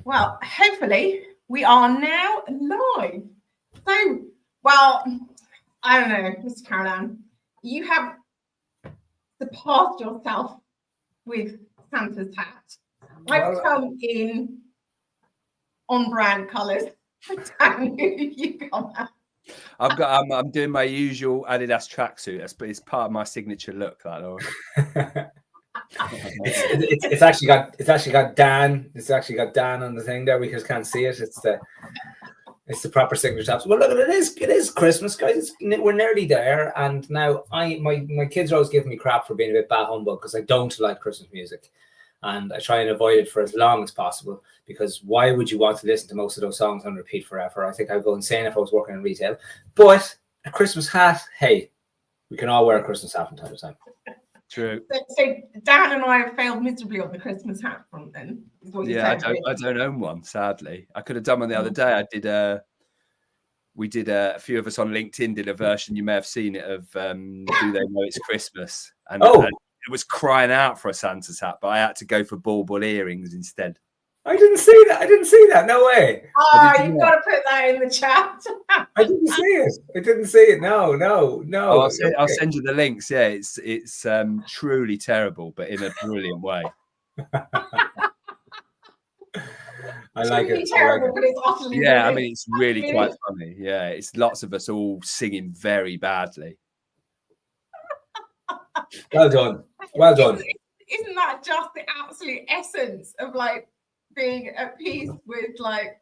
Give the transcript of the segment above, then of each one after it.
Well, hopefully we are now live. So, well, I don't know, Mr. Carolan, you have surpassed yourself with Santa's hat. I've come in on brand colours. Dan, you come out. I'm doing my usual Adidas tracksuit. It's part of my signature look. It's actually got Dan. It's actually got Dan on the thing there. We just can't see it. It's the proper signature tops. Well, look, it is Christmas, guys. We're nearly there, and now my kids are always giving me crap for being a bit bah humbug because I don't like Christmas music, and I try and avoid it for as long as possible. Because why would you want to listen to most of those songs on repeat forever? I think I'd go insane if I was working in retail. But a Christmas hat, hey, we can all wear a Christmas hat from time to time. True. So Dan and I have failed miserably on the Christmas hat front. Then, is what you're saying. I don't own one. Sadly, I could have done one the other day. We did a few of us on LinkedIn did a version. You may have seen it of "Do They Know It's Christmas?" And it was crying out for a Santa's hat, but I had to go for bauble earrings instead. I didn't see that. No way. You've got to put that in the chat. I didn't see it. No. Oh, I'll send you the links. Yeah, it's truly terrible, but in a brilliant way. I like it. Terrible, but it's utterly brilliant. I mean, it's really quite funny. Yeah, it's lots of us all singing very badly. Well done. Isn't that just the absolute essence of like being at peace with like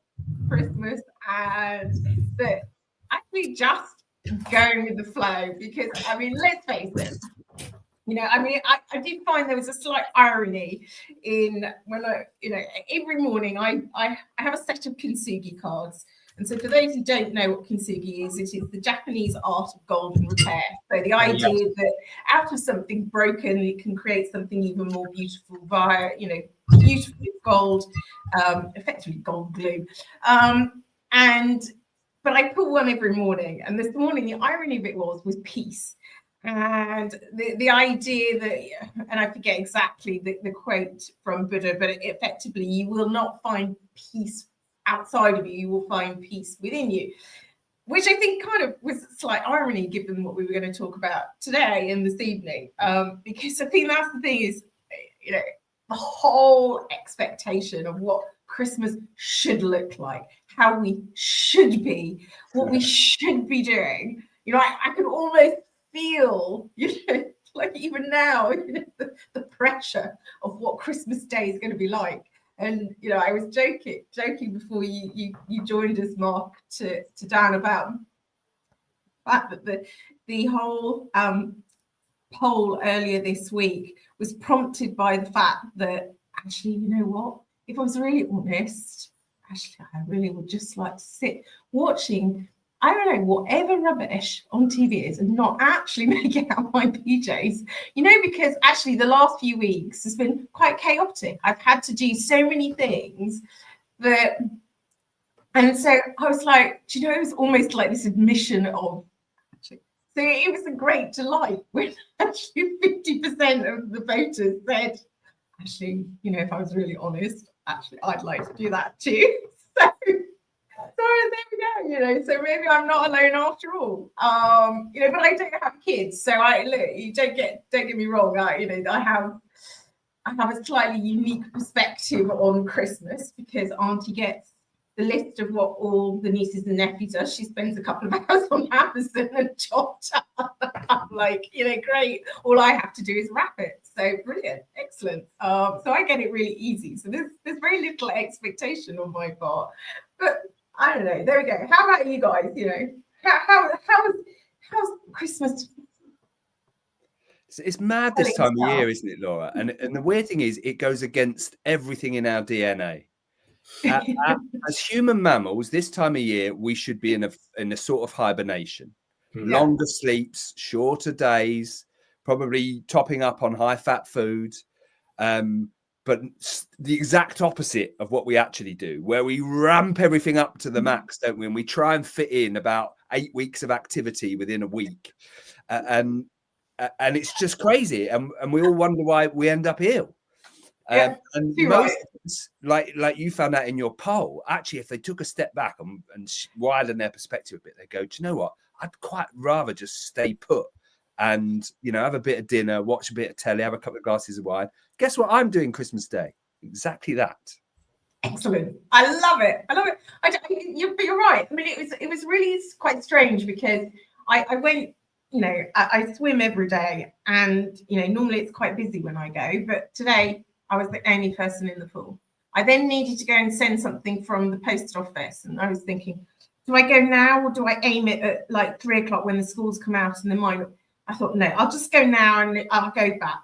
Christmas and that actually just going with the flow? Because I mean, let's face it. I did find there was a slight irony in when every morning I have a set of kintsugi cards. And so for those who don't know what kintsugi is, it is the Japanese art of golden repair. So the idea that out of something broken, it can create something even more beautiful via, beautiful gold, effectively gold glue. But I put one every morning. And this morning, the irony of it was peace. And the idea that, and I forget exactly the quote from Buddha, but effectively, you will not find peace outside of you, you will find peace within you, which I think kind of was a slight irony given what we were going to talk about today and this evening, because I think that's the thing is, the whole expectation of what Christmas should look like, how we should be, what we should be doing. I can almost feel, like even now, the pressure of what Christmas Day is going to be like. And I was joking before you joined us, Mark, to Dan about the fact that the whole poll earlier this week was prompted by the fact that actually, you know what? If I was really honest, actually, I really would just like to sit watching, I don't know, whatever rubbish on TV is and not actually make it out my PJs, because actually the last few weeks has been quite chaotic. I've had to do so many things and so I was like, it was almost like this admission of, so it was a great delight when actually 50% of the voters said, actually, if I was really honest, actually, I'd like to do that too. So there we go, so maybe I'm not alone after all. But I don't have kids, so you don't get me wrong. I have a slightly unique perspective on Christmas because Auntie gets the list of what all the nieces and nephews are. She spends a couple of hours on Amazon and chopped up. I'm like, great. All I have to do is wrap it. So brilliant, excellent. So I get it really easy. So there's very little expectation on my part, but I don't know. There we go. How about you guys? How's Christmas? It's mad this time of year, isn't it, Laura? And the weird thing is, it goes against everything in our DNA. As human mammals, this time of year we should be in a sort of hibernation. Longer sleeps, shorter days, probably topping up on high-fat foods. But the exact opposite of what we actually do, where we ramp everything up to the max, don't we? And we try and fit in about 8 weeks of activity within a week. And it's just crazy. And we all wonder why we end up ill. And too most right. of us, like you found out in your poll, actually, if they took a step back and widen their perspective a bit, they go, do you know what? I'd quite rather just stay put and, have a bit of dinner, watch a bit of telly, have a couple of glasses of wine. Guess what I'm doing Christmas Day? Exactly that. Excellent. I love it. You're right. I mean, it was really quite strange because I went, I swim every day, and normally it's quite busy when I go, but today I was the only person in the pool. I then needed to go and send something from the post office, and I was thinking, do I go now or do I aim it at like 3 o'clock when the schools come out and they might? I thought, no, I'll just go now and I'll go back.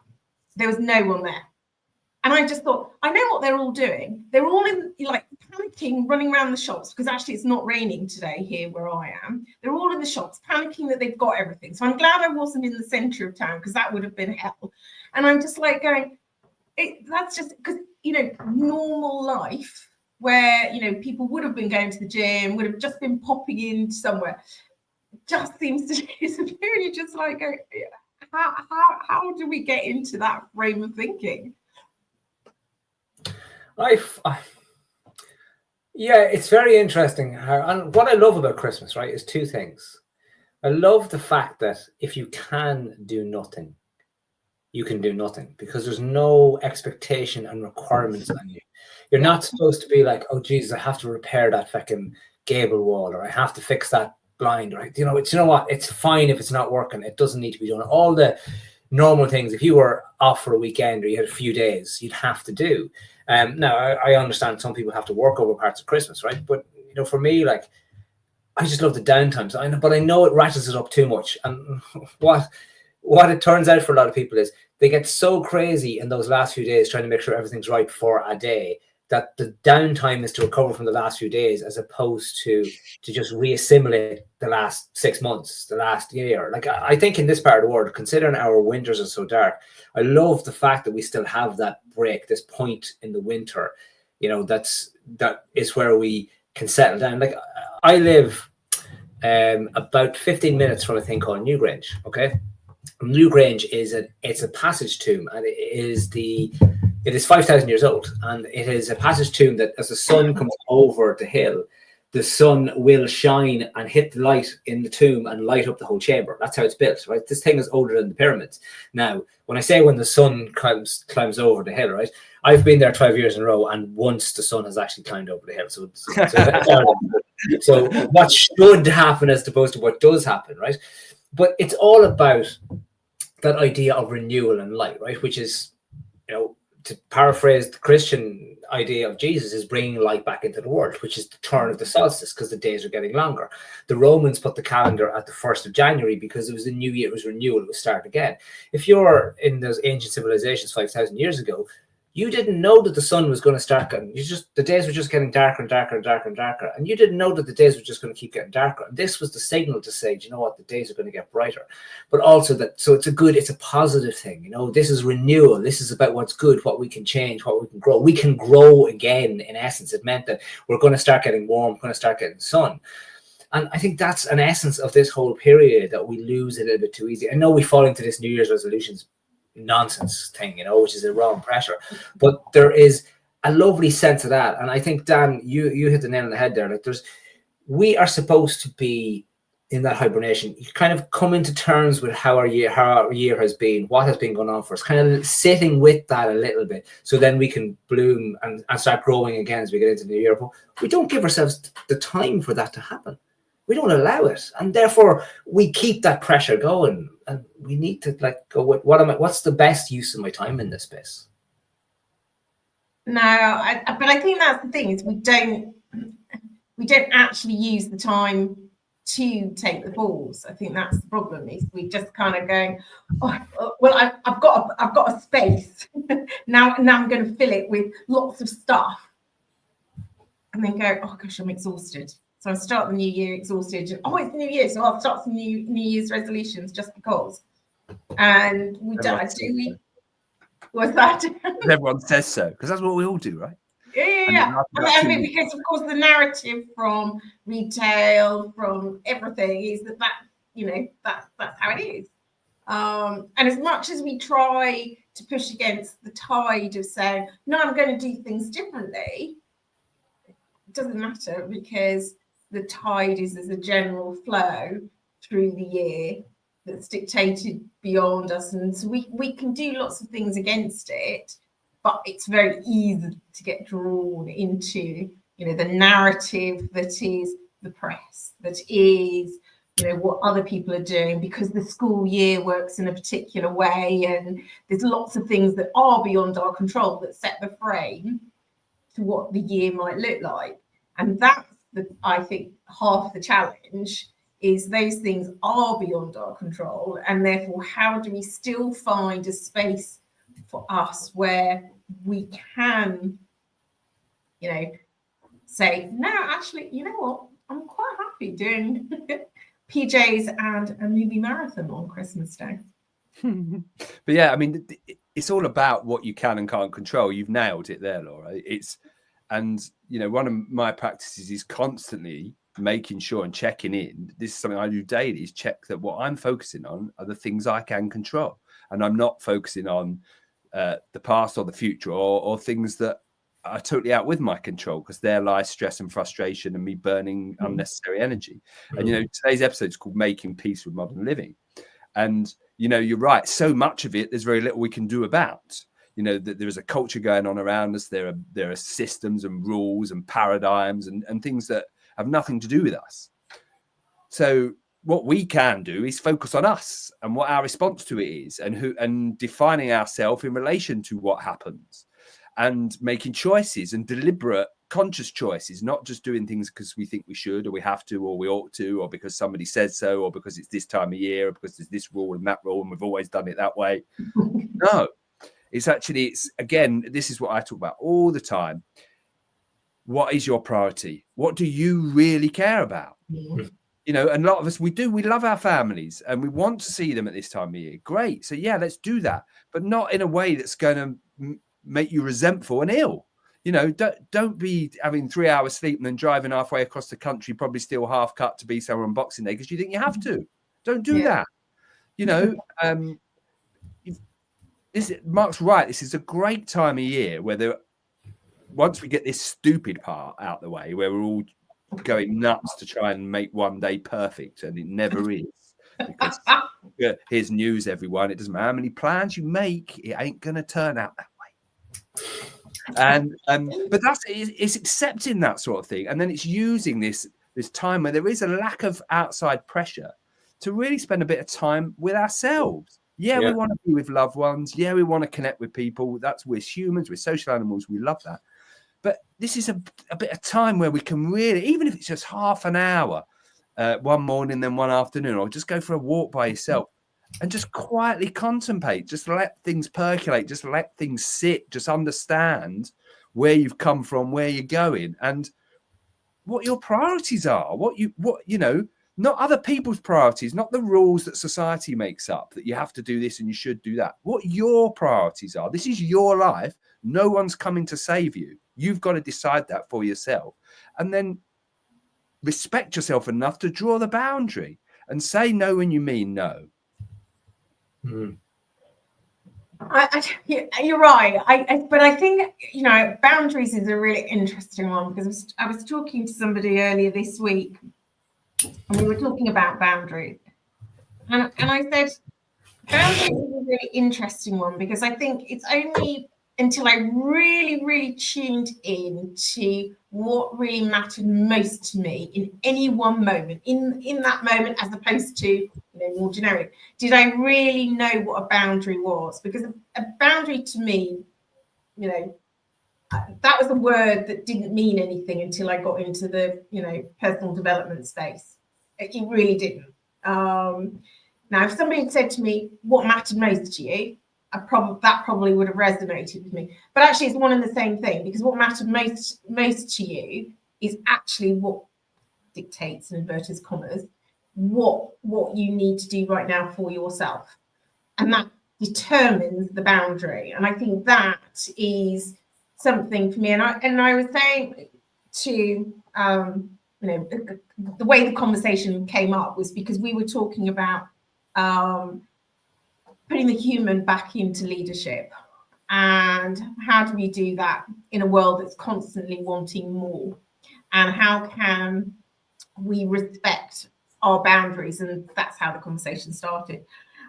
There was no one there. And I just thought, I know what they're all doing. They're all in panicking, running around the shops, because actually it's not raining today here where I am. They're all in the shops, panicking that they've got everything. So I'm glad I wasn't in the centre of town, because that would have been hell. And I'm just like going, that's just because, normal life where, people would have been going to the gym, would have just been popping in somewhere, just seems to disappear. You're just like, how do we get into that frame of thinking? Yeah, it's very interesting and what I love about Christmas, right, is two things. I love the fact that if you can do nothing, you can do nothing, because there's no expectation and requirements on you. You're not supposed to be like, oh Jesus, I have to repair that fucking gable wall, or I have to fix that blind, right? You know what? It's fine if it's not working. It doesn't need to be done. All the normal things, if you were off for a weekend or you had a few days, you'd have to do. Now, I understand some people have to work over parts of Christmas, right? But, for me, like, I just love the downtime. But I know it ratchets it up too much. And what it turns out for a lot of people is they get so crazy in those last few days trying to make sure everything's right for a day, that the downtime is to recover from the last few days, as opposed to just reassimilate the last 6 months, the last year. Like, I think in this part of the world, considering our winters are so dark, I love the fact that we still have that break, this point in the winter, that is where we can settle down. Like, I live about 15 minutes from a thing called Newgrange. Okay, Newgrange it's a passage tomb, and it is 5,000 years old, and it is a passage tomb that, as the sun comes over the hill, the sun will shine and hit the light in the tomb and light up the whole chamber. That's how it's built, right? This thing is older than the pyramids. Now, when I say when the sun climbs over the hill, right? I've been there 12 years in a row, and once the sun has actually climbed over the hill. So what should happen as opposed to what does happen, right? But it's all about that idea of renewal and light, right? Which is, to paraphrase the Christian idea of Jesus, is bringing light back into the world, which is the turn of the solstice, because the days are getting longer. The Romans put the calendar at the 1st of January because it was a new year, it was renewal, it was start again. If you're in those ancient civilizations 5,000 years ago, you didn't know that the sun was going to start getting, the days were just getting darker and darker and darker and darker. And you didn't know that the days were just going to keep getting darker. And this was the signal to say, do you know what, the days are going to get brighter. But also so it's a positive thing. This is renewal. This is about what's good, what we can change, what we can grow. We can grow again, in essence. It meant that we're going to start getting warm, we're going to start getting sun. And I think that's an essence of this whole period that we lose a little bit too easy. I know we fall into this New Year's resolutions nonsense thing, which is a wrong pressure, but there is a lovely sense of that. And I think, Dan, you hit the nail on the head there. Like, we are supposed to be in that hibernation. You kind of come into terms with how our year has been, what has been going on for us, kind of sitting with that a little bit, so then we can bloom and start growing again as we get into the new year. But we don't give ourselves the time for that to happen. We don't allow it, and therefore we keep that pressure going. And we need to go with what's the best use of my time in this space? No, but I think that's the thing, is we don't actually use the time to take the balls. I think that's the problem, is we just kind of going, well, I've got a space now I'm going to fill it with lots of stuff, and then go, oh gosh, I'm exhausted. So I start the new year exhausted. It's the new year, so I'll start some new Year's resolutions just because. And we don't. What's that? Everyone says so, because that's what we all do, right? Yeah. I mean, because of course the narrative from retail, from everything, is that that's how it is. And as much as we try to push against the tide of saying, no, I'm going to do things differently, it doesn't matter, because the tide is as a general flow through the year that's dictated beyond us. And so we can do lots of things against it, but it's very easy to get drawn into, the narrative that is the press, that is, what other people are doing, because the school year works in a particular way. And there's lots of things that are beyond our control that set the frame to what the year might look like. And that's, I think, half the challenge, is those things are beyond our control. And therefore, how do we still find a space for us where we can, say, no, actually, you know what? I'm quite happy doing PJs and a movie marathon on Christmas Day. But yeah, I mean, it's all about what you can and can't control. You've nailed it there, Laura. And one of my practices is constantly making sure and checking in. This is something I do daily, is check that what I'm focusing on are the things I can control. And I'm not focusing on the past or the future or things that are totally out with my control, because there lies stress and frustration and me burning unnecessary energy. And today's episode is called Making Peace with Modern Living. And you're right, so much of it there's very little we can do about. That there is a culture going on around us. There are systems and rules and paradigms and things that have nothing to do with us. So what we can do is focus on us and what our response to it is, and defining ourselves in relation to what happens, and making choices, and deliberate, conscious choices, not just doing things because we think we should or we have to or we ought to, or because somebody says so, or because it's this time of year, or because there's this rule and that rule and we've always done it that way. No, it's again, this is what I talk about all the time. What is your priority? What do you really care about? And a lot of us, we love our families and we want to see them at this time of year. Great. So yeah, let's do that, but not in a way that's going to make you resentful and ill. Don't be having 3 hours sleep and then driving halfway across the country, probably still half cut, to be somewhere on Boxing Day because you think you have to. Don't do that. Mark's right. This is a great time of year where once we get this stupid part out the way, where we're all going nuts to try and make one day perfect, and it never is. Because here's news, everyone. It doesn't matter how many plans you make, it ain't going to turn out that way. But it's accepting that sort of thing, and then it's using this time where there is a lack of outside pressure to really spend a bit of time with ourselves. Yeah, we want to be with loved ones. Yeah, we want to connect with people. We're humans. We're social animals. We love that. But this is a bit of time where we can really, even if it's just half an hour, one morning, then one afternoon, or just go for a walk by yourself and just quietly contemplate, just let things percolate, just let things sit, just understand where you've come from, where you're going, and what your priorities are, not other people's priorities, not the rules that society makes up that you have to do this and you should do that. What your priorities are. This is your life. No one's coming to save you. You've got to decide that for yourself, and then respect yourself enough to draw the boundary and say no when you mean no. You're right. But I think, boundaries is a really interesting one, because I was talking to somebody earlier this week and we were talking about boundaries. And I said, boundaries is a really interesting one, because I think it's only until I really, really tuned in to what really mattered most to me in any one moment, in that moment, as opposed to more generic, did I really know what a boundary was? Because a boundary to me, that was a word that didn't mean anything until I got into the personal development space. It really didn't. Now, if somebody had said to me, what mattered most to you, that probably would have resonated with me. But actually, it's one and the same thing, because what mattered most to you is actually what dictates, in inverted commas, what you need to do right now for yourself, and that determines the boundary. And I think that is something for me. And I was saying to the way the conversation came up was because we were talking about putting the human back into leadership. And how do we do that in a world that's constantly wanting more? And how can we respect our boundaries? And that's how the conversation started.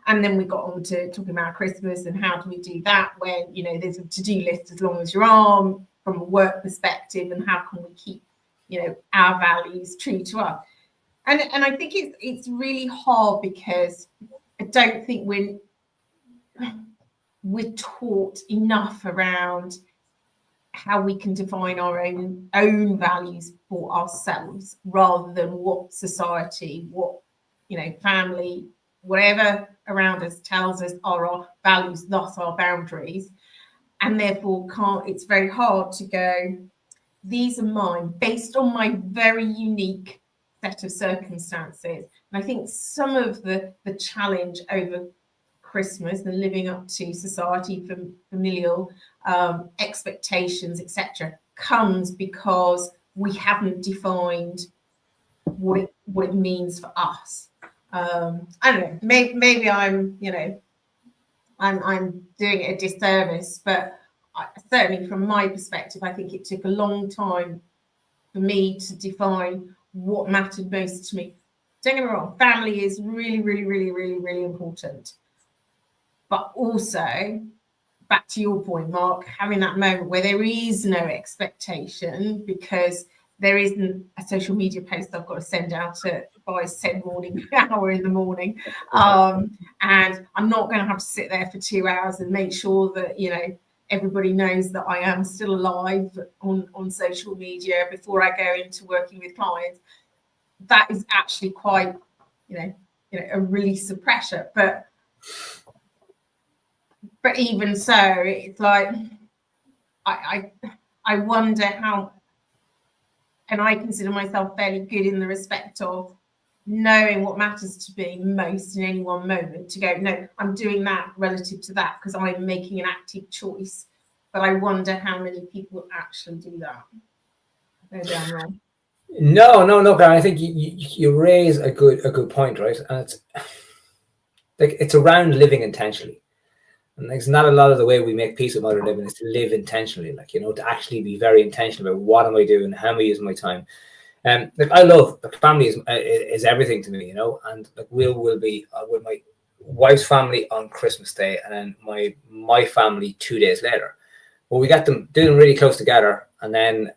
And then we got on to talking about Christmas and how do we do that when, you know, there's a to-do list as long as your arm from a work perspective, and how can we keep, you know, our values true to us? And I think it's really hard because I don't think we're taught enough around how we can define our own values for ourselves, rather than what society, what, you know, family, whatever around us tells us are our values, thus our boundaries. And therefore it's very hard to go, these are mine based on my very unique set of circumstances. And I think some of the challenge over Christmas and living up to society, familial expectations, etc., comes because we haven't defined what it means for us. I don't know. Maybe I'm, you know, I'm doing it a disservice, but certainly from my perspective, I think it took a long time for me to define what mattered most to me. Don't get me wrong, family is really, really, really, really, really important. But also, back to your point, Mark, having that moment where there is no expectation because there isn't a social media post I've got to send out by said morning hour in the morning. And I'm not going to have to sit there for 2 hours and make sure that, you know, everybody knows that I am still alive on social media before I go into working with clients. That is actually quite, you know, a release of pressure. But even so, it's like I wonder how, and I consider myself fairly good in the respect of knowing what matters to me most in any one moment, to go, no, I'm doing that relative to that because I'm making an active choice. But I wonder how many people actually do that. Maybe I'm wrong. No, Gary, I think you raise a good point, right? And it's like it's around living intentionally. And it's not a lot of the way we make peace with modern living is to live intentionally, like, you know, to actually be very intentional about what am I doing, how am I using my time. Like I love, like, family is everything to me, you know, and like will be with my wife's family on Christmas Day, and then my family 2 days later. Well, we got them doing really close together, and then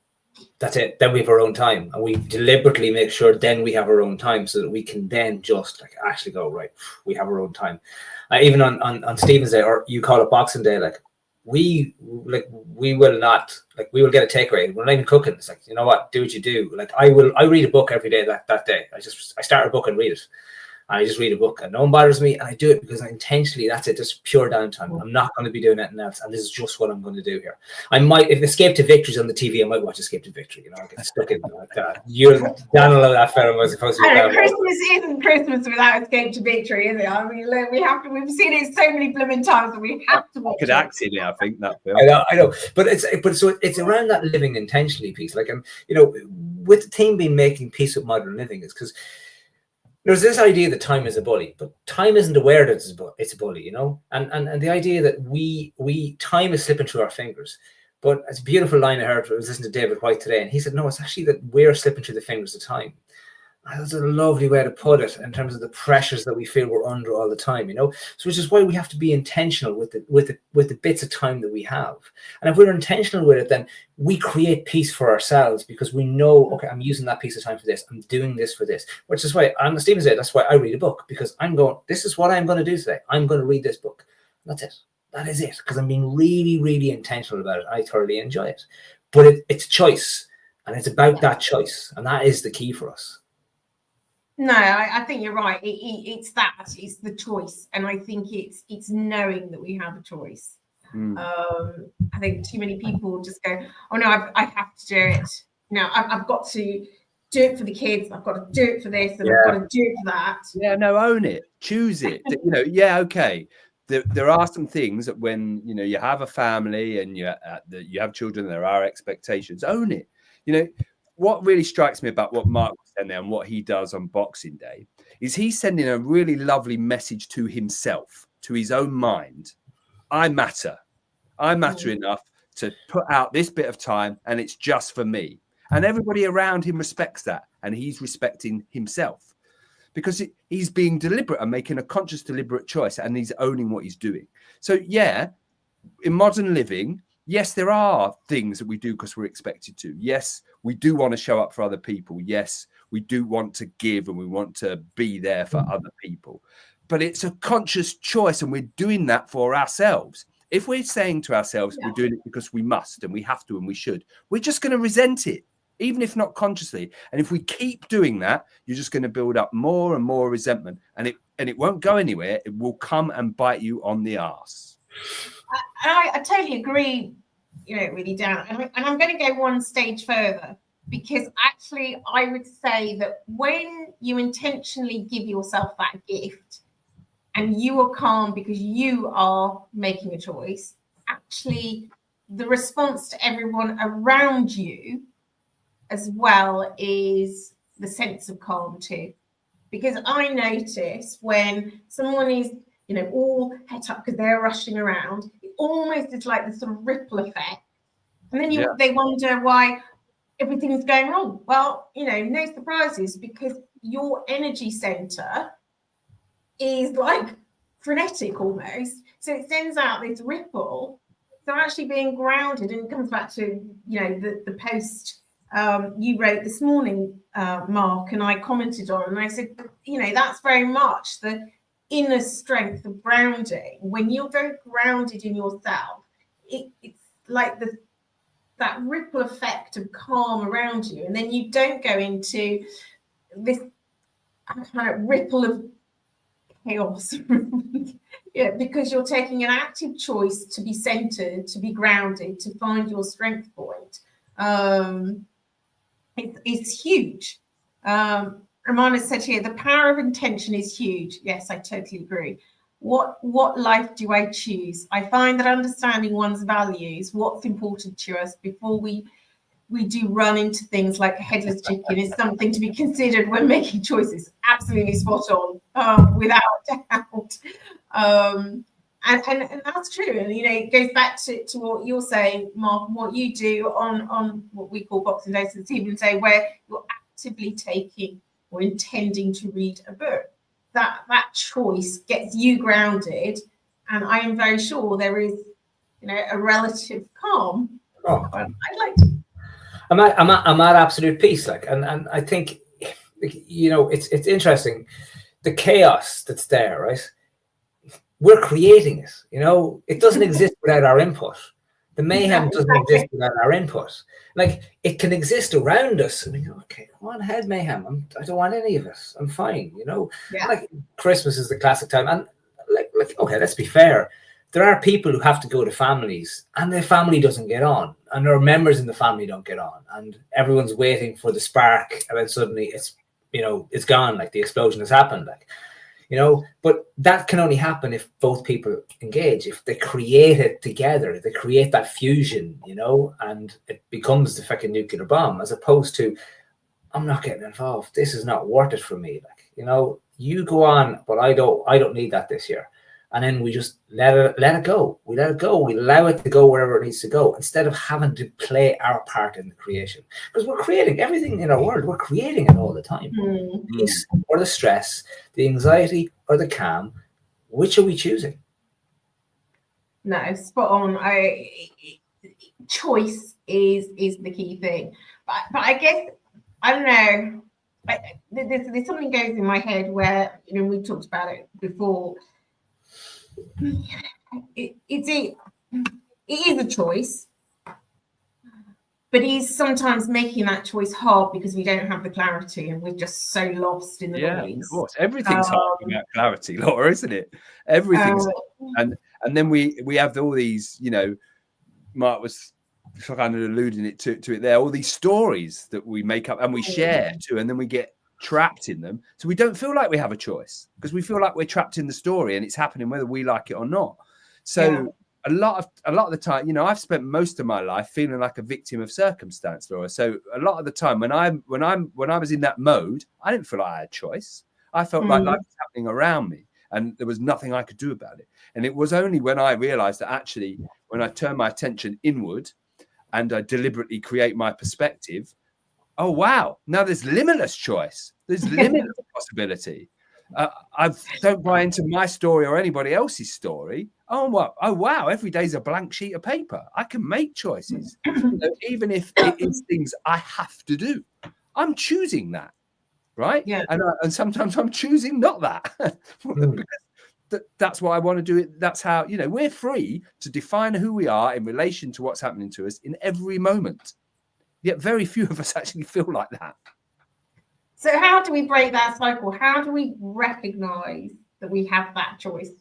that's it. Then we have our own time, and we deliberately make sure then we have our own time so that we can then just like actually go, right, we have our own time. Even on Stephen's Day, or you call it Boxing Day, like we will not, like, we will get a takeaway. We're not even cooking. It's like, you know what, do what you do. Like I read a book every day that day. I start a book and read it. I just read a book and no one bothers me, and I do it because I intentionally, that's it, just pure downtime. I'm not going to be doing anything else, and this is just what I'm going to do here. I might, if Escape to Victory's on the TV, I might watch Escape to Victory, you know, I get stuck in like that. You're down below that film was supposed to be. Christmas isn't Christmas without Escape to Victory, is it? I mean, look, we've seen it so many blooming times that we have to watch it. Act in it, I think, that film. I know, but it's around that living intentionally piece, like, you know, with the theme being making peace with modern living, is because there's this idea that time is a bully, but time isn't aware that it's a bully, you know? And the idea that time is slipping through our fingers. But it's a beautiful line I heard. I was listening to David White today, and he said, no, it's actually that we're slipping through the fingers of time. That's a lovely way to put it in terms of the pressures that we feel we're under all the time, you know? So which is why we have to be intentional with the bits of time that we have. And if we're intentional with it, then we create peace for ourselves because we know, okay, I'm using that piece of time for this. I'm doing this for this, which is why on Stephen's Day, that's why I read a book, because I'm going, this is what I'm going to do today. I'm going to read this book. That's it. That is it. Because I'm being really, really intentional about it. I thoroughly enjoy it. But it's choice, and it's about that choice. And that is the key for us. No, I think you're right. It's the choice, and I think it's knowing that we have a choice. I think too many people just go, "Oh no, I have to do it. You know, I've got to do it for the kids. I've got to do it for this, and I've got to do it for that." Yeah, no, own it, choose it. You know, yeah, okay. There are some things that when, you know, you have a family and you have children, there are expectations. Own it. You know, what really strikes me about what Mark was saying there and what he does on Boxing Day is he's sending a really lovely message to himself to his own mind, I matter enough to put out this bit of time, and it's just for me. And everybody around him respects that, and he's respecting himself because he's being deliberate and making a conscious, deliberate choice, and he's owning what he's doing. So yeah, in modern living, yes, there are things that we do because we're expected to. Yes, we do want to show up for other people. Yes, we do want to give and we want to be there for other people. But it's a conscious choice, and we're doing that for ourselves. If we're saying to ourselves, we're doing it because we must and we have to and we should, we're just going to resent it, even if not consciously. And if we keep doing that, you're just going to build up more and more resentment, and it won't go anywhere. It will come and bite you on the arse. I totally agree, really, Dan. And I'm going to go one stage further, because actually I would say that when you intentionally give yourself that gift and you are calm because you are making a choice, actually the response to everyone around you as well is the sense of calm too. Because I notice when someone is, all het up because they're rushing around, it almost is like this sort of ripple effect. And then they wonder why everything's going wrong. Well, no surprises, because your energy center is like frenetic almost. So it sends out this ripple. So actually being grounded, and it comes back to, the post you wrote this morning, Mark, and I commented on, and I said, that's very much the inner strength of grounding. When you're very grounded in yourself, it's like that ripple effect of calm around you, and then you don't go into this kind of ripple of chaos. Because you're taking an active choice to be centered, to be grounded, to find your strength point. It's huge. Romana said here, the power of intention is huge. Yes, I totally agree. What life do I choose? I find that understanding one's values, what's important to us, before we do run into things like a headless chicken, is something to be considered when making choices. Absolutely spot on, without doubt. And that's true. And it goes back to what you're saying, Mark, and what you do on what we call Boxing Day to the Evening Day, where you're actively taking or intending to read a book. That choice gets you grounded, and I am very sure there is, a relative calm. Oh, I'd like to. I'm at absolute peace, and I think, it's interesting, the chaos that's there, right? We're creating it. It doesn't exist without our input. The mayhem doesn't exist without our input. Like, it can exist around us. And we go, okay, go on ahead, mayhem. I don't want any of it. I'm fine. Like Christmas is the classic time. And like, okay, let's be fair. There are people who have to go to families and their family doesn't get on, and there are members in the family don't get on, and everyone's waiting for the spark, and then suddenly it's gone. Like, the explosion has happened. But that can only happen if both people engage, if they create it together, they create that fusion, and it becomes the fucking nuclear bomb, as opposed to, I'm not getting involved. This is not worth it for me. You go on, but I don't need that this year. And then we just let it go. We let it go. We allow it to go wherever it needs to go, instead of having to play our part in the creation. Because we're creating everything in our world. We're creating it all the time. Peace or the stress, the anxiety or the calm. Which are we choosing? No, spot on. Choice is the key thing. But I guess, I don't know. There's something goes in my head where, we talked about it before. It is a choice, but he's sometimes making that choice hard because we don't have the clarity, and we're just so lost in the noise. Of course, everything's hard without clarity, Laura, isn't it? Everything's and then we have all these, Mark was kind of alluding to it there, all these stories that we make up and we share too, and then we get trapped in them, so we don't feel like we have a choice, because we feel like we're trapped in the story and it's happening whether we like it or not. So a lot of the time, I've spent most of my life feeling like a victim of circumstance, Laura. So a lot of the time when I was in that mode, I didn't feel like I had a choice. I felt like life was happening around me, and there was nothing I could do about it. And it was only when I realized that actually, when I turn my attention inward and I deliberately create my perspective, oh, wow, now there's limitless choice. There's limitless possibility. I don't buy into my story or anybody else's story. Oh, wow, every day's a blank sheet of paper. I can make choices. Even if it is things I have to do, I'm choosing that, right? Yeah. And sometimes I'm choosing not that. Because that's what I want to do. That's how, we're free to define who we are in relation to what's happening to us in every moment. Yet very few of us actually feel like that. So how do we break that cycle? How do we recognize that we have that choice?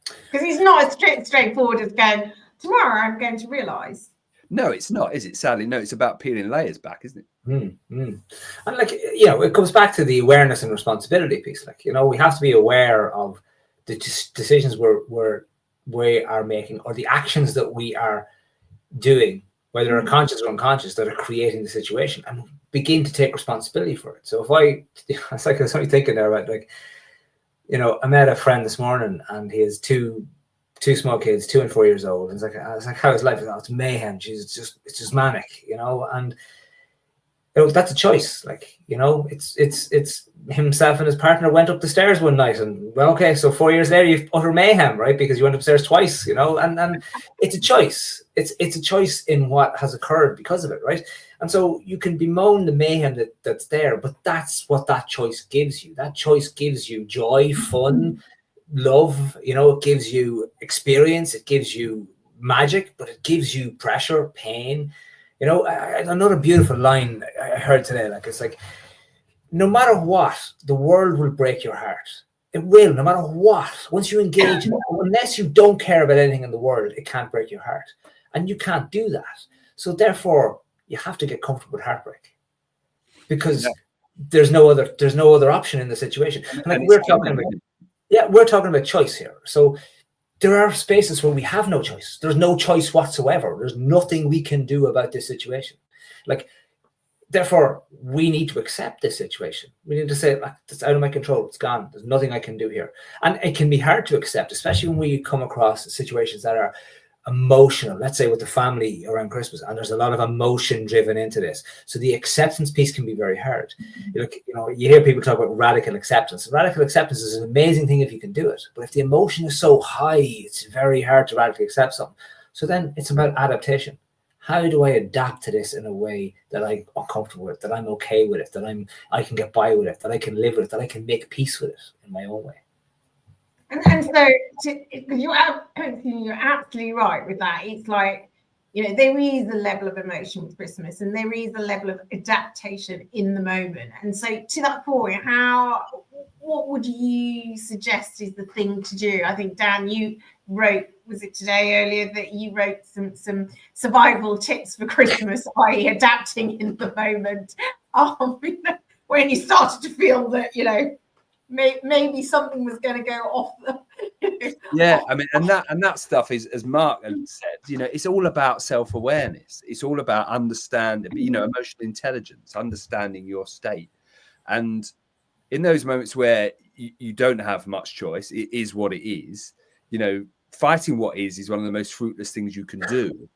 Because it's not as straightforward as going, tomorrow I'm going to realize. No, it's not, is it? Sadly, no, it's about peeling layers back, isn't it? And it comes back to the awareness and responsibility piece. We have to be aware of the decisions we are making, or the actions that we are doing, whether they're conscious or unconscious, that are creating the situation, and begin to take responsibility for it. So I was only thinking there about, I met a friend this morning, and he has two small kids, 2 and 4 years old. And I was like, how's life? It's mayhem. It's just manic, and that's a choice. It's himself and his partner went up the stairs one night, and okay, so 4 years later you've utter mayhem, right? Because you went upstairs twice, and it's a choice. It's a choice in what has occurred because of it, right? And so you can bemoan the mayhem that's there, but that's what that choice gives you. That choice gives you joy, fun, love. It gives you experience, it gives you magic, but it gives you pressure, pain. Another beautiful line I heard today, it's like, no matter what, the world will break your heart. It will, no matter what. Once you engage in it, unless you don't care about anything in the world, it can't break your heart. And you can't do that. So therefore, you have to get comfortable with heartbreak, because there's no other option in the situation. And we're talking about choice here. So there are spaces where we have no choice. There's no choice whatsoever. There's nothing we can do about this situation. Therefore, we need to accept this situation. We need to say, it's out of my control. It's gone. There's nothing I can do here. And it can be hard to accept, especially when we come across situations that are emotional, let's say with the family around Christmas, and there's a lot of emotion driven into this. So the acceptance piece can be very hard. You hear people talk about radical acceptance. Radical acceptance is an amazing thing if you can do it, but if the emotion is so high, it's very hard to radically accept something. So then it's about adaptation. How do I adapt to this in a way that I'm comfortable with, that I'm okay with it, that I can get by with it, that I can live with it, that I can make peace with it in my own way? And so you're absolutely right with that. It's like, there is a level of emotion with Christmas, and there is a level of adaptation in the moment. And so to that point, what would you suggest is the thing to do? I think, Dan, you wrote, was it today earlier, that you wrote some survival tips for Christmas, i.e. adapting in the moment. When you started to feel that, maybe something was going to go off. And that stuff is, as Mark said, it's all about self-awareness. It's all about understanding, emotional intelligence, understanding your state. And in those moments where you don't have much choice, it is what it is. Fighting what is one of the most fruitless things you can do.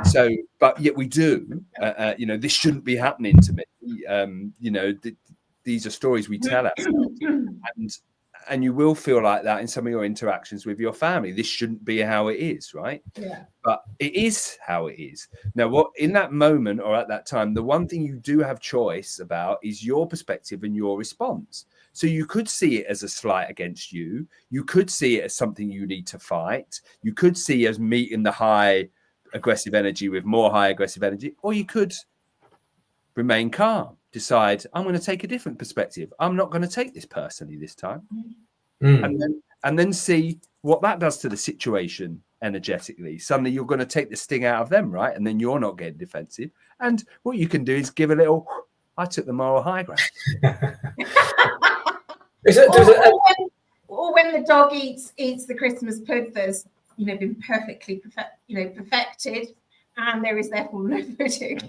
So, but yet we do. This shouldn't be happening to me. These are stories we tell ourselves, and you will feel like that in some of your interactions with your family. This shouldn't be how it is, right? Yeah. But it is how it is. Now, what in that moment or at that time, the one thing you do have choice about is your perspective and your response. So you could see it as a slight against you. You could see it as something you need to fight. You could see it as meeting the high aggressive energy with more high aggressive energy, or you could remain calm. Decide, I'm going to take a different perspective. I'm not going to take this personally this time. And then see what that does to the situation energetically. Suddenly you're going to take the sting out of them, right? And then you're not getting defensive. And what you can do is give a little, I took the moral high ground. Or when the dog eats the Christmas pud that's been perfectly perfected, and there is therefore no pudding.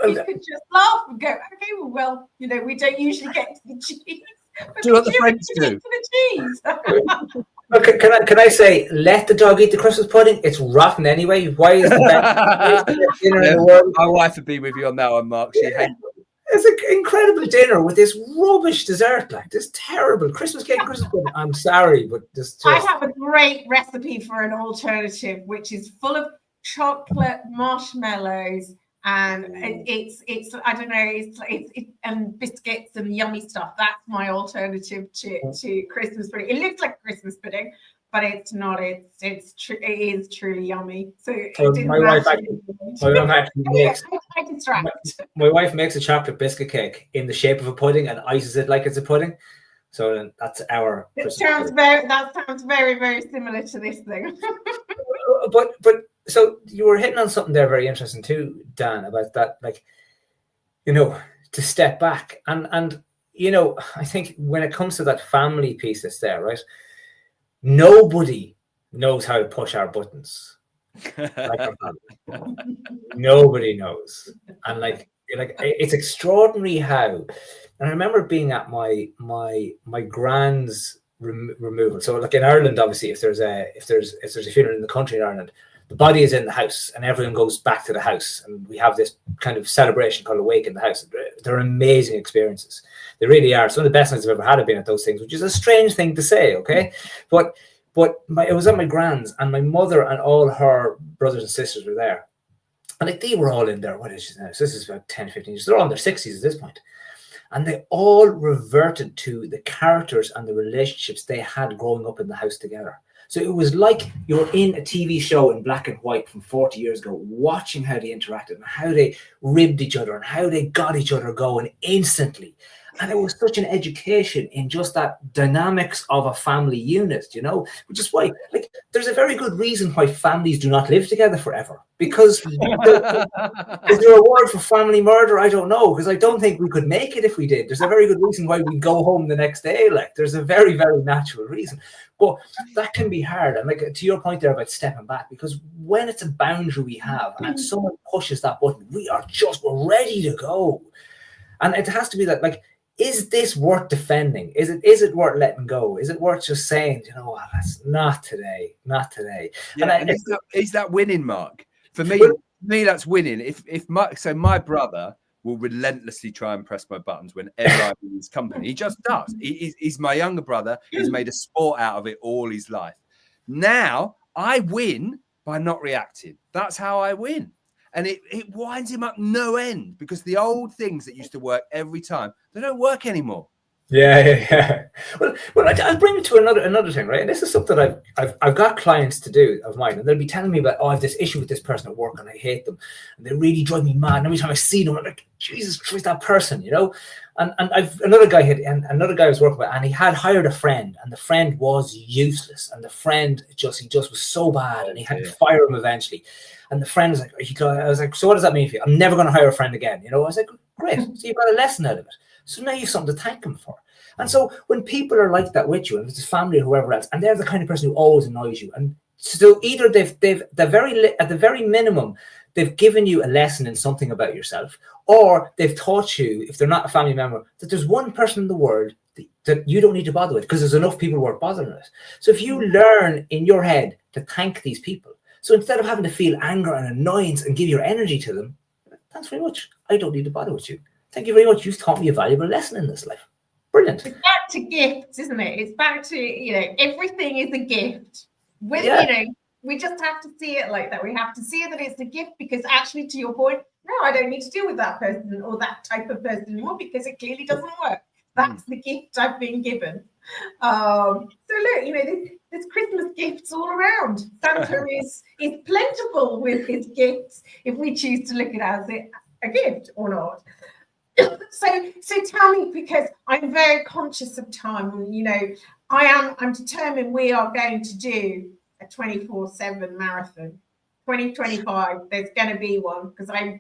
You could just laugh and go, okay, well, we don't usually get to the cheese. Do what the French do. For the cheese. Look, can I say, let the dog eat the Christmas pudding? It's rotten anyway. Why is the best dinner in the world? My wife would be with you on that one, Mark. She hates It's an incredible dinner with this rubbish dessert, like this terrible Christmas cake, Christmas pudding. I'm sorry, but just I have a great recipe for an alternative, which is full of chocolate marshmallows, and it's I don't know, it's and biscuits and yummy stuff. That's my alternative to Christmas pudding. It looks like Christmas pudding, but it's not. It is truly yummy. So my wife actually makes I distract. my wife makes a chocolate biscuit cake in the shape of a pudding and ices it like it's a pudding. So that's our. That sounds very, very similar to this thing. but so you were hitting on something there very interesting too, Dan, about that, like, you know, to step back and you know, I think when it comes to that family piece that's there, right? Nobody knows how to push our buttons. Like our family. Nobody knows, and like it's extraordinary how. And I remember being at my grand's removal. So, like in Ireland, obviously, if there's a funeral in the country in Ireland, the body is in the house, and everyone goes back to the house, and we have this kind of celebration called a wake in the house. They're amazing experiences. They really are. Some of the best nights I've ever had have been at those things, which is a strange thing to say, okay? But it was at my grand's, and my mother and all her brothers and sisters were there. And like they were all in there, what is she now? So this is about 10, 15 years. They're all in their 60s at this point. And they all reverted to the characters and the relationships they had growing up in the house together. So it was like you were in a TV show in black and white from 40 years ago, watching how they interacted and how they ribbed each other and how they got each other going instantly. And it was such an education in just that dynamics of a family unit, you know, which is why, like, there's a very good reason why families do not live together forever. Because is there a word for family murder? I don't know, because I don't think we could make it if we did. There's a very good reason why we go home the next day. Like, there's a very, very natural reason. But that can be hard. And like to your point there about stepping back, because when it's a boundary we have and someone pushes that button, we're ready to go. And it has to be that, like, is this worth defending? Is it worth letting go? Is it worth just saying, you know what, that's not today. Yeah, and is that winning, Mark? For me, that's winning. If my brother will relentlessly try and press my buttons whenever I'm in his company. He just does. He's my younger brother. He's made a sport out of it all his life. Now I win by not reacting. That's how I win. And it winds him up no end, because the old things that used to work every time, they don't work anymore. Yeah. Well, I'll bring it to another thing, right? And this is something I've got clients to do of mine, and they'll be telling me about, I have this issue with this person at work, and I hate them, and they really drive me mad. And every time I see them, I'm like, Jesus Christ, that person, you know. And I've another guy I was working with, and he had hired a friend, and the friend was useless, and the friend he just was so bad, and he had to fire him eventually. And the friend was like, I was like, so what does that mean for you? I'm never going to hire a friend again, you know. I was like, great, so you've got a lesson out of it. So now you have something to thank him for. And so when people are like that with you, and it's family or whoever else, and they're the kind of person who always annoys you, and so either at the very minimum, they've given you a lesson in something about yourself, or they've taught you, if they're not a family member, that there's one person in the world that you don't need to bother with, because there's enough people worth bothering with. So if you learn in your head to thank these people, so instead of having to feel anger and annoyance and give your energy to them, thanks very much, I don't need to bother with you. Thank you very much. You've taught me a valuable lesson in this life. Brilliant. It's back to gifts, isn't it? It's back to, you know, everything is a gift. You know, we just have to see it like that. We have to see it that it's a gift, because actually, to your point, no, I don't need to deal with that person or that type of person anymore, because it clearly doesn't work. That's the gift I've been given. So look, you know, there's Christmas gifts all around. Santa is plentiful with his gifts, if we choose to look at it as a gift or not. So tell me, because I'm very conscious of time, you know, I'm determined we are going to do a 24/7 marathon. 2025, there's going to be one, because I'm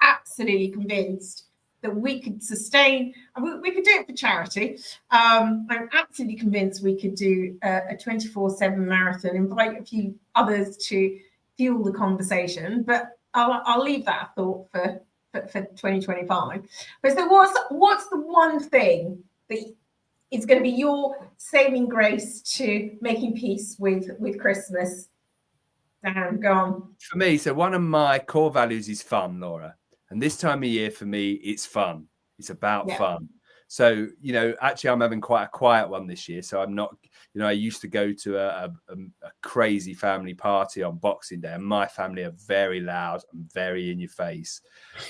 absolutely convinced that we could sustain, we could do it for charity. I'm absolutely convinced we could do a 24/7 marathon, invite a few others to fuel the conversation, but I'll leave that thought for 2025. But so what's the one thing that is going to be your saving grace to making peace with Christmas? Dan, go on. For me, so one of my core values is fun, Laura. And this time of year for me, it's fun. It's about fun. So, you know, actually, I'm having quite a quiet one this year. So I'm not, you know, I used to go to a crazy family party on Boxing Day, and my family are very loud and very in your face,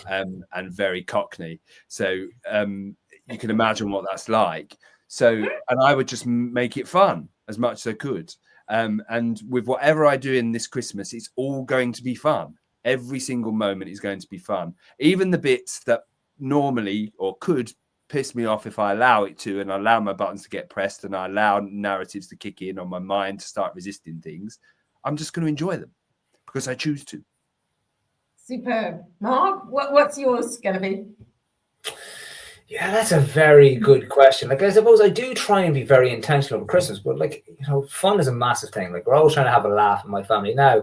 and very Cockney. So you can imagine what that's like. So, and I would just make it fun as much as I could. And with whatever I do in this Christmas, it's all going to be fun. Every single moment is going to be fun. Even the bits that normally or could piss me off if I allow it to, and I allow my buttons to get pressed and I allow narratives to kick in on my mind to start resisting things, I'm just going to enjoy them because I choose to. Superb. Mark, what's yours going to be? Yeah, that's a very good question. Like, I suppose I do try and be very intentional with Christmas, but like, you know, fun is a massive thing. Like, we're always trying to have a laugh in my family. Now,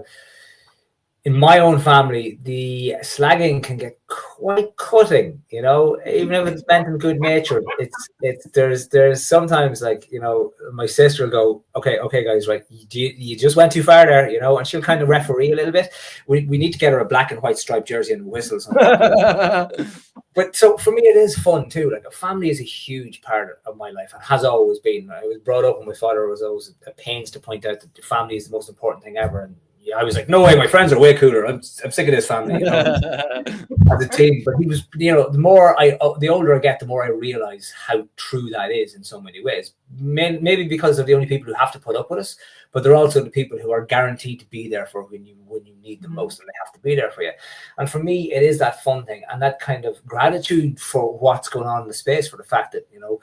in my own family, the slagging can get quite cutting, you know, even if it's meant in good nature. There's sometimes, like, you know, my sister will go, okay, guys, right, you just went too far there, you know, and she'll kind of referee a little bit. We need to get her a black and white striped jersey and whistles. But so for me, it is fun too. Like, a family is a huge part of my life and has always been. I was brought up, and my father was always at pains to point out that the family is the most important thing ever. And I was like, no way, my friends are way cooler. I'm sick of this family, you know, as a team. But he was, you know, the older I get, the more I realize how true that is in so many ways. Maybe because they're the only people who have to put up with us, but they're also the people who are guaranteed to be there for when you need them most, and they have to be there for you. And for me, it is that fun thing and that kind of gratitude for what's going on in the space, for the fact that, you know,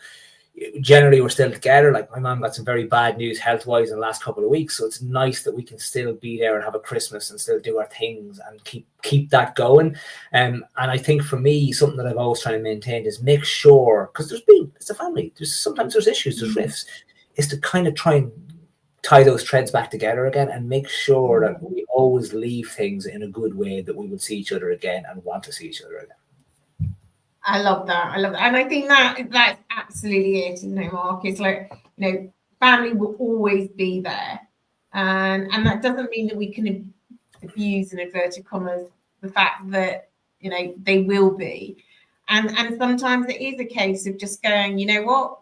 generally we're still together. Like, my mom got some very bad news health-wise in the last couple of weeks, so it's nice that we can still be there and have a Christmas and still do our things and keep that going. And I think for me, something that I've always tried to maintain is make sure, because it's a family, sometimes there's issues, there's rifts, is to kind of try and tie those threads back together again and make sure that we always leave things in a good way, that we would see each other again and want to see each other again. I love that. And I think that's absolutely it, isn't it, Mark? It's like, you know, family will always be there. And that doesn't mean that we can abuse, in inverted commas, the fact that, you know, they will be. And sometimes it is a case of just going, you know what?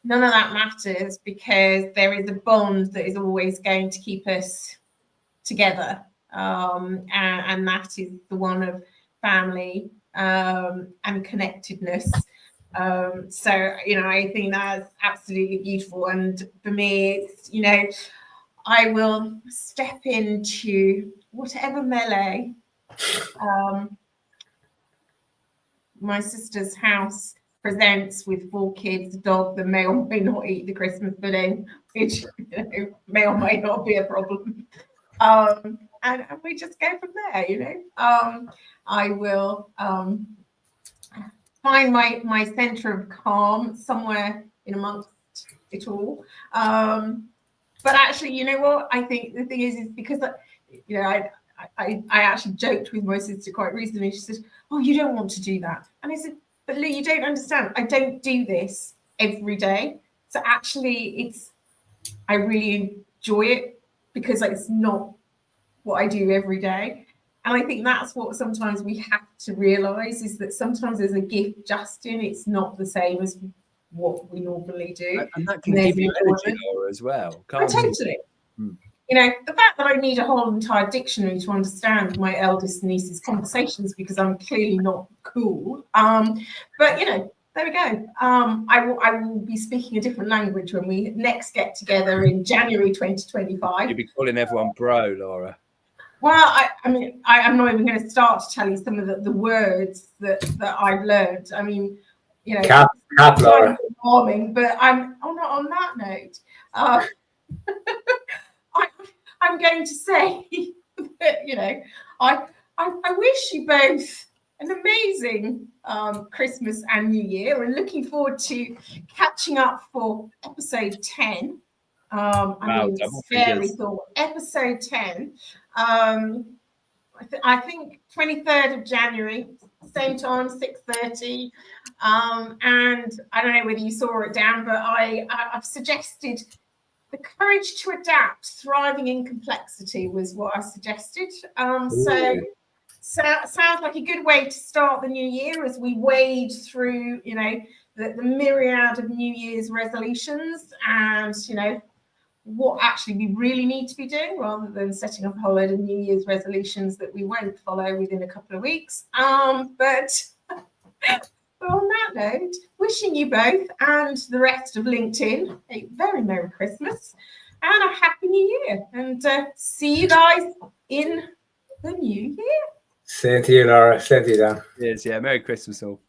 None of that matters, because there is a bond that is always going to keep us together. And that is the one of family. And connectedness. So, you know, I think that's absolutely beautiful. And for me, it's, you know, I will step into whatever melee my sister's house presents with 4 kids, a dog that may or may not eat the Christmas pudding, which, you know, may or may not be a problem. And we just go from there, you know. I will find my center of calm somewhere in amongst it all. But actually, you know what? I think the thing is because, you know, I actually joked with my sister quite recently. She said, "Oh, you don't want to do that." And I said, "But Lou, you don't understand. I don't do this every day. So actually, I really enjoy it, because like, it's not what I do every day." And I think that's what sometimes we have to realize, is that sometimes there's a gift just in, it's not the same as what we normally do. And that can give you energy, Laura, as well. Totally. You know, the fact that I need a whole entire dictionary to understand my eldest niece's conversations, because I'm clearly not cool. But, you know, there we go. I will be speaking a different language when we next get together in January 2025. You'll be calling everyone bro, Laura. Well, I mean, I'm not even going to start to tell you some of the words that I've learned. I mean, you know, cap, Laura. Warming, but I'm not on that note. I'm going to say that, you know, I wish you both an amazing Christmas and New Year, and looking forward to catching up for episode 10. I mean, scary thought. Episode 10. I think 23rd of January, the same time, 6:30. And I don't know whether you saw it, Dan, but I've suggested the courage to adapt, thriving in complexity was what I suggested. So sounds like a good way to start the new year as we wade through, you know, the myriad of New Year's resolutions and, you know, what actually we really need to be doing rather than setting up a whole load of New Year's resolutions that we won't follow within a couple of weeks. But on that note, wishing you both and the rest of LinkedIn a very Merry Christmas and a Happy New Year. And see you guys in the new year. Same to you, Laura. Same to you, Dan. Yes, yeah. Merry Christmas all.